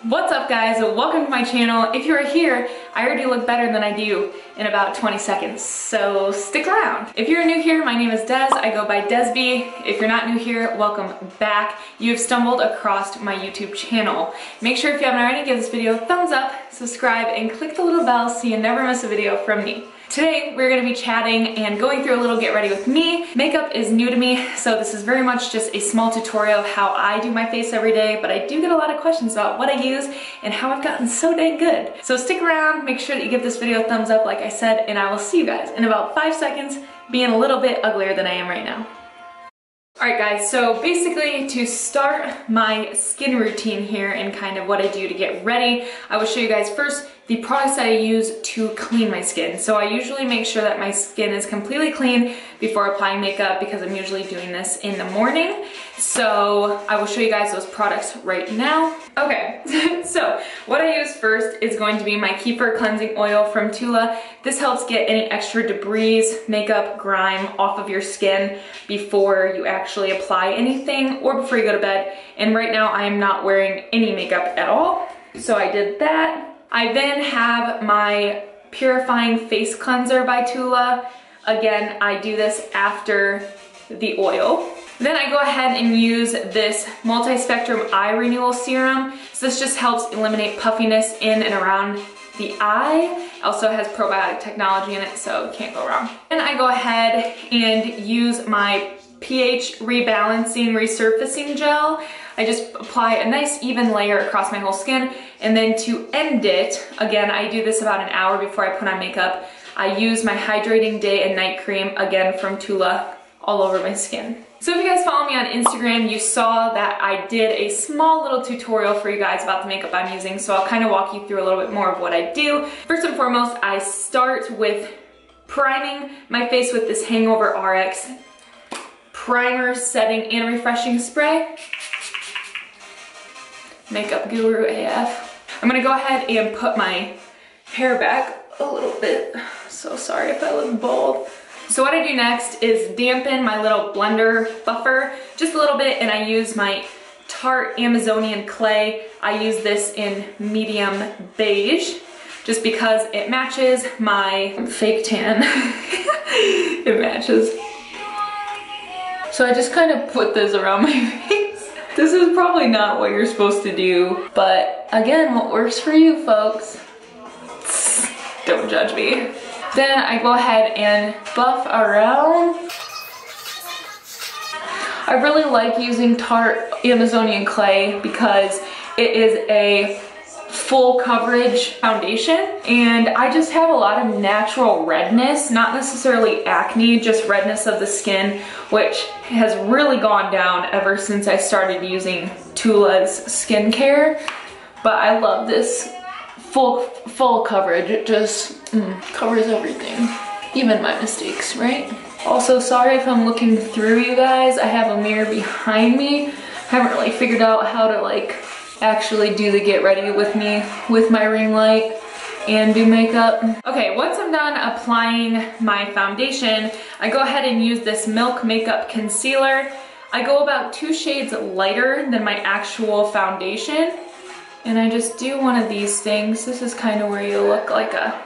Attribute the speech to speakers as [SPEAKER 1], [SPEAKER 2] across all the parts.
[SPEAKER 1] What's up guys, welcome to my channel. If you're here, I already look better than I do in about 20 seconds, so stick around. If you're new here, my name is Des, I go by Desb. If you're not new here, welcome back. You've stumbled across my YouTube channel. Make sure if you haven't already, give this video a thumbs up, subscribe, and click the little bell so you never miss a video from me. Today, we're gonna be chatting and going through a little get ready with me. Makeup is new to me, so this is very much just a small tutorial of how I do my face every day, but I do get a lot of questions about what I use and how I've gotten so dang good. So stick around, make sure that you give this video a thumbs up like I said, and I will see you guys in about 5 seconds, being a little bit uglier than I am right now. Alright guys, so basically to start my skin routine here and kind of what I do to get ready, I will show you guys first the products that I use to clean my skin. So I usually make sure that my skin is completely clean before applying makeup because I'm usually doing this in the morning. So I will show you guys those products right now. Okay, so what I use first is going to be my Kefir Cleansing Oil from Tula. This helps get any extra debris, makeup, grime off of your skin before you actually apply anything or before you go to bed. And right now I am not wearing any makeup at all. So I did that. I then have my Purifying Face Cleanser by Tula. Again, I do this after the oil. Then I go ahead and use this Multi-Spectrum Eye Renewal Serum. So this just helps eliminate puffiness in and around the eye. Also has probiotic technology in it, so can't go wrong. Then I go ahead and use my pH Rebalancing Resurfacing Gel. I just apply a nice even layer across my whole skin, and then to end it, again, I do this about an hour before I put on makeup. I use my Hydrating Day and Night Cream, again from Tula, all over my skin. So if you guys follow me on Instagram, you saw that I did a small little tutorial for you guys about the makeup I'm using, so I'll kind of walk you through a little bit more of what I do. First and foremost, I start with priming my face with this Hangover RX primer, setting, and refreshing spray. Makeup guru AF. I'm gonna go ahead and put my hair back a little bit. So sorry if I look bald. So what I do next is dampen my little blender buffer just a little bit, and I use my Tarte Amazonian Clay. I use this in medium beige just because it matches my fake tan. It matches. So I just kind of put this around my face. This is probably not what you're supposed to do, but again, what works for you, folks. Don't judge me. Then I go ahead and buff around. I really like using Tarte Amazonian Clay because it is a full coverage foundation, and I just have a lot of natural redness, not necessarily acne, just redness of the skin, which has really gone down ever since I started using Tula's skincare. But I love this full coverage. It just covers everything, even my mistakes, right? Also, sorry if I'm looking through you guys. I have a mirror behind me. I haven't really figured out how to like actually do the get ready with me with my ring light and do makeup. Okay, once I'm done applying my foundation, I go ahead and use this Milk Makeup Concealer. I go about 2 shades lighter than my actual foundation, and I just do one of these things. This is kind of where you look like a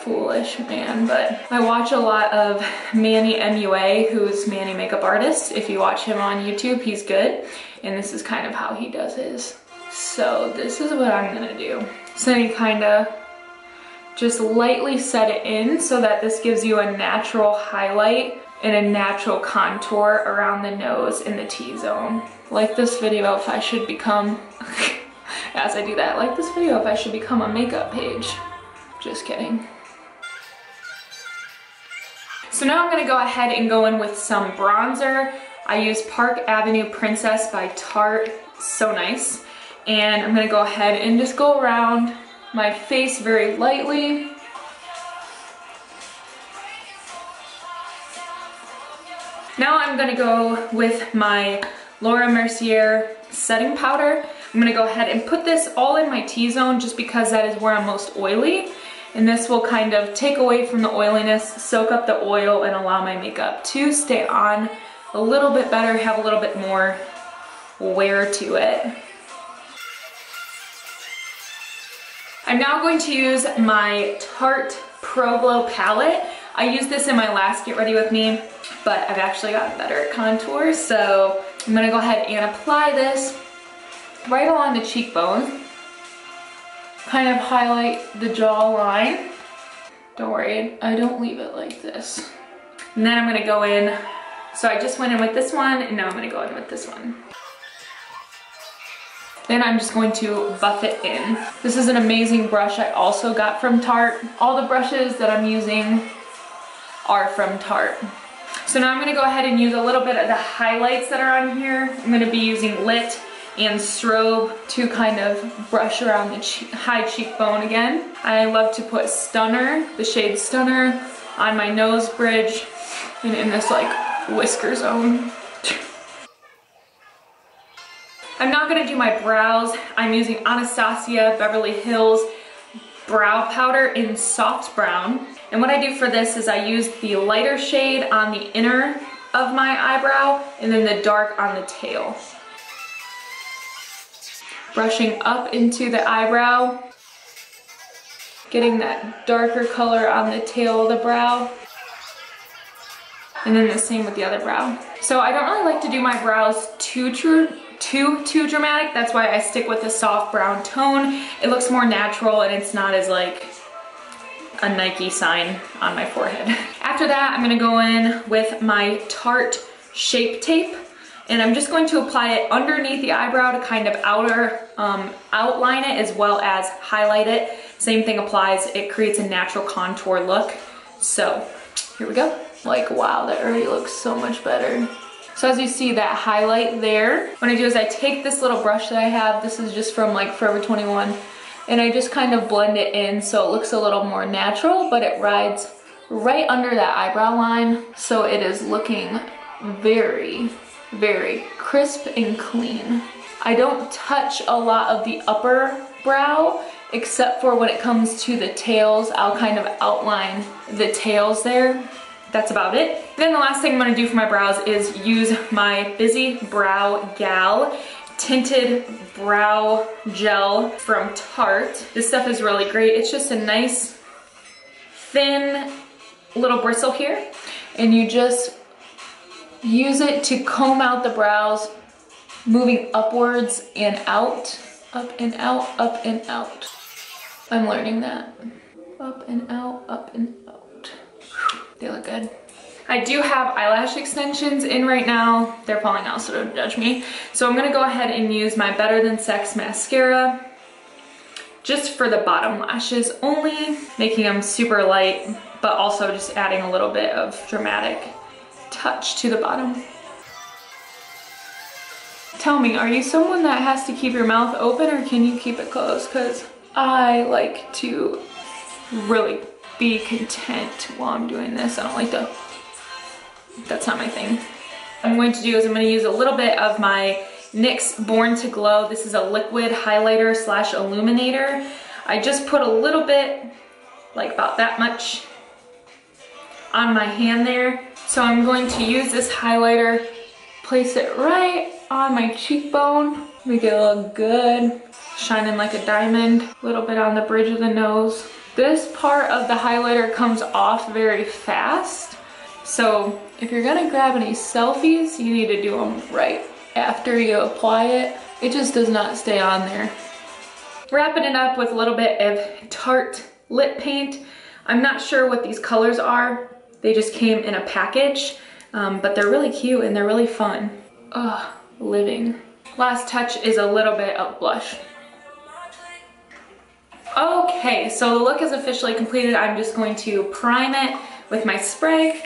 [SPEAKER 1] foolish man, but I watch a lot of Manny MUA, who's Manny Makeup Artist. If you watch him on YouTube, he's good, and this is kind of how he does his. So this is what I'm gonna do. So you kind of just lightly set it in so that this gives you a natural highlight and a natural contour around the nose and the T-zone. Like this video if I should become, as I do that, like this video if I should become a makeup page. Just kidding. So now I'm gonna go ahead and go in with some bronzer. I use Park Avenue Princess by Tarte, so nice. And I'm gonna go ahead and just go around my face very lightly. Now I'm gonna go with my Laura Mercier setting powder. I'm gonna go ahead and put this all in my T-zone just because that is where I'm most oily. And this will kind of take away from the oiliness, soak up the oil, and allow my makeup to stay on a little bit better, have a little bit more wear to it. I'm now going to use my Tarte Pro Glow palette. I used this in my last Get Ready With Me, but I've actually gotten better at contour, so I'm gonna go ahead and apply this right along the cheekbone. Kind of highlight the jawline. Don't worry, I don't leave it like this. And then I'm gonna go in, so I just went in with this one, and now I'm gonna go in with this one. Then I'm just going to buff it in. This is an amazing brush I also got from Tarte. All the brushes that I'm using are from Tarte. So now I'm gonna go ahead and use a little bit of the highlights that are on here. I'm gonna be using Lit and Strobe to kind of brush around the high cheekbone again. I love to put Stunner, the shade Stunner, on my nose bridge and in this like whisker zone. I'm not gonna do my brows. I'm using Anastasia Beverly Hills brow powder in soft brown. And what I do for this is I use the lighter shade on the inner of my eyebrow and then the dark on the tail. Brushing up into the eyebrow, getting that darker color on the tail of the brow. And then the same with the other brow. So I don't really like to do my brows too dramatic. That's why I stick with the soft brown tone. It looks more natural and it's not as like a Nike sign on my forehead. After that, I'm gonna go in with my Tarte Shape Tape, and I'm just going to apply it underneath the eyebrow to kind of outline it as well as highlight it. Same thing applies, it creates a natural contour look. So here we go. Like, wow, that already looks so much better. So as you see that highlight there, what I do is I take this little brush that I have, this is just from like Forever 21, and I just kind of blend it in so it looks a little more natural, but it rides right under that eyebrow line. So it is looking very, very crisp and clean. I don't touch a lot of the upper brow, except for when it comes to the tails. I'll kind of outline the tails there. That's about it. Then the last thing I'm gonna do for my brows is use my Beverly Brow Gal Tinted Brow Gel from Tarte. This stuff is really great. It's just a nice, thin little bristle here. And you just use it to comb out the brows, moving upwards and out, up and out, up and out. I'm learning that. Up and out, up and out. They look good. I do have eyelash extensions in right now. They're falling out, so don't judge me. So I'm gonna go ahead and use my Better Than Sex mascara just for the bottom lashes only, making them super light, but also just adding a little bit of dramatic touch to the bottom. Tell me, are you someone that has to keep your mouth open or can you keep it closed? Because I like to really be content while I'm doing this. I don't like to, that's not my thing. What I'm going to do is I'm going to use a little bit of my NYX Born to Glow. This is a liquid highlighter slash illuminator. I just put a little bit, like about that much, on my hand there. So I'm going to use this highlighter, place it right on my cheekbone, make it look good, shining like a diamond, a little bit on the bridge of the nose. This part of the highlighter comes off very fast, so if you're gonna grab any selfies, you need to do them right after you apply it. It just does not stay on there. Wrapping it up with a little bit of Tarte lip paint. I'm not sure what these colors are. They just came in a package, but they're really cute and they're really fun. Ugh, living. Last touch is a little bit of blush. Okay, so the look is officially completed. I'm just going to prime it with my spray.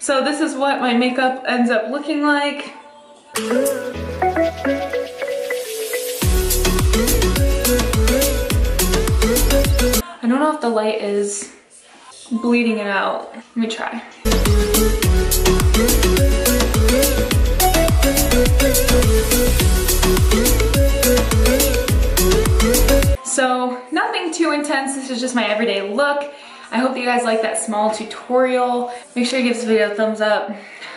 [SPEAKER 1] So this is what my makeup ends up looking like. I don't know if the light is bleeding it out. Let me try. So nothing too intense, this is just my everyday look. I hope that you guys like that small tutorial. Make sure you give this video a thumbs up.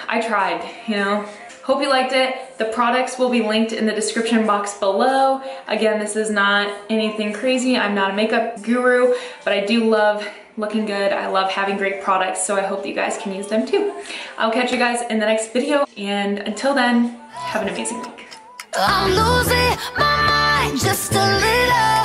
[SPEAKER 1] I tried, you know. Hope you liked it. The products will be linked in the description box below. Again, this is not anything crazy. I'm not a makeup guru, but I do love looking good. I love having great products, so I hope that you guys can use them too. I'll catch you guys in the next video, and until then, have an amazing week.
[SPEAKER 2] I'm losing my mind just a little.